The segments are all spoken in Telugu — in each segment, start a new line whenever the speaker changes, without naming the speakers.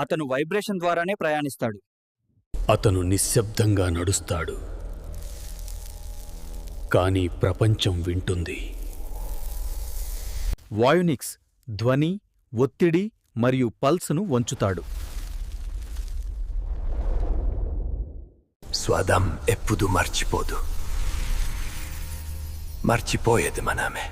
అతను వైబ్రేషన్ ద్వారానే ప్రయాణిస్తాడు.
అతను నిశ్శబ్దంగా నడుస్తాడు, కానీ ప్రపంచం వింటుంది.
వాయునిక్స్ ధ్వని, ఒత్తిడి మరియు పల్స్ను వంచుతాడు.
స్వదం ఎప్పుడు మర్చిపోదు. మర్చిపోయేది మనమే.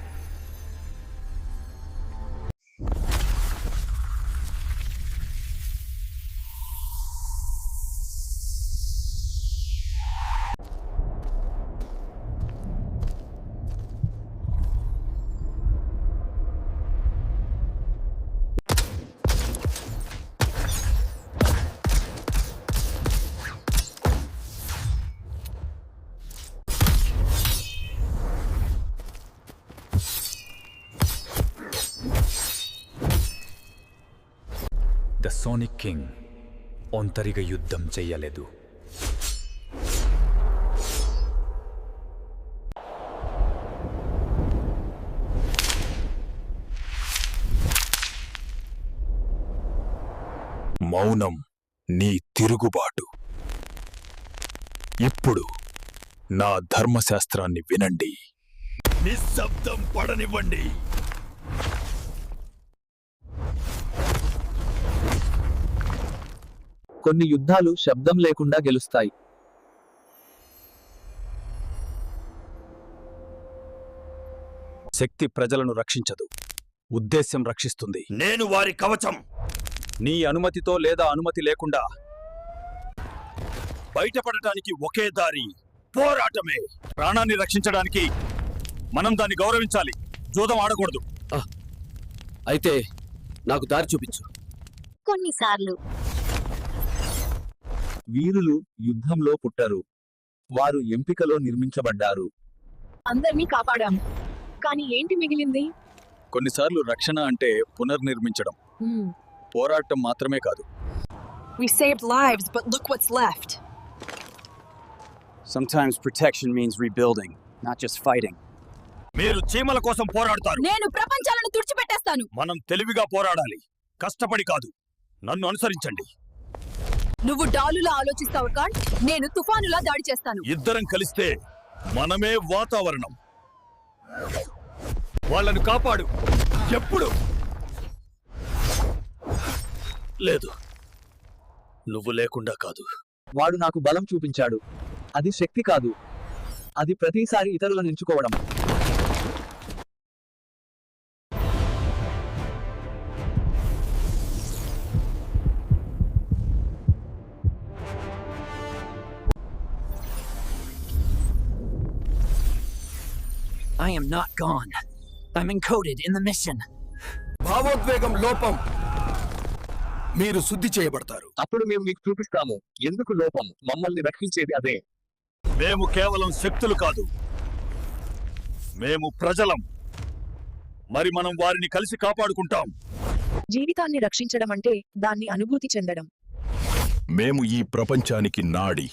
ద సోనిక్ కింగ్ ఒంటరిగా యుద్ధం చెయ్యలేదు.
మౌనం నీ తిరుగుబాటు. ఇప్పుడు నా ధర్మశాస్త్రాన్ని వినండి. నిశ్శబ్దం పడనివ్వండి.
కొన్ని యుద్ధాలు శబ్దం లేకుండా గెలుస్తాయి.
శక్తి ప్రజలను రక్షించదు, ఉద్దేశ్యం రక్షిస్తుంది.
నేను వారి కవచం.
నీ అనుమతితో లేదా అనుమతి లేకుండా
బయటపడటానికి ఒకే దారి పోరాటమే.
ప్రాణాన్ని రక్షించడానికి మనం దాన్ని గౌరవించాలి. జూదం ఆడకూడదు.
అయితే నాకు దారి చూపించు.
కొన్నిసార్లు
వీరులు యుద్ధంలో పుట్టరు, వారు ఎంపికలో నిర్మించబడ్డారు.
అందర్నీ కాపాడాం, కానీ ఏంటి మిగిలింది?
కొన్నిసార్లు రక్షణ అంటే పునర్నిర్మించడం, పోరాటం మాత్రమే కాదు.
We saved lives, but look what's left.
Sometimes protection means rebuilding, not just fighting.
మీరు చీమల కోసం పోరాడతారు.
నేను ప్రపంచాలను తుడిచిపెట్టేస్తాను.
మనం తెలివిగా పోరాడాలి, కష్టపడి కాదు. నన్ను అనుసరించండి.
నువ్వు డాలులా ఆలోచిస్తావు కాన్, నేను తుఫానులా దాడి చేస్తాను.
ఇద్దరం కలిస్తే మనమే వాతావరణం. వాళ్ళను కాపాడు. ఎప్పుడు లేదు, నువ్వు లేకుండా కాదు.
వాడు నాకు బలం చూపించాడు. అది శక్తి కాదు, అది ప్రతిసారి ఇతరులను ఎంచుకోవడం.
I am not gone. I'm encoded in the mission.
భావోద్వేగం లోపం. మీరు శుద్ధి చేయబడతారు.
అప్పుడు మేము మీకు చూపిస్తాము ఎందుకు లోపం మమ్మల్ని రక్షించేది అదే.
మేము కేవలం శక్తులు కాదు, మేము ప్రజలం. మరి మనం వారిని కలిసి కాపాడుకుంటాం.
జీవితాన్ని రక్షించడం అంటే దాన్ని అనుభూతి చెందడం.
మేము ఈ ప్రపంచానికి నాడి.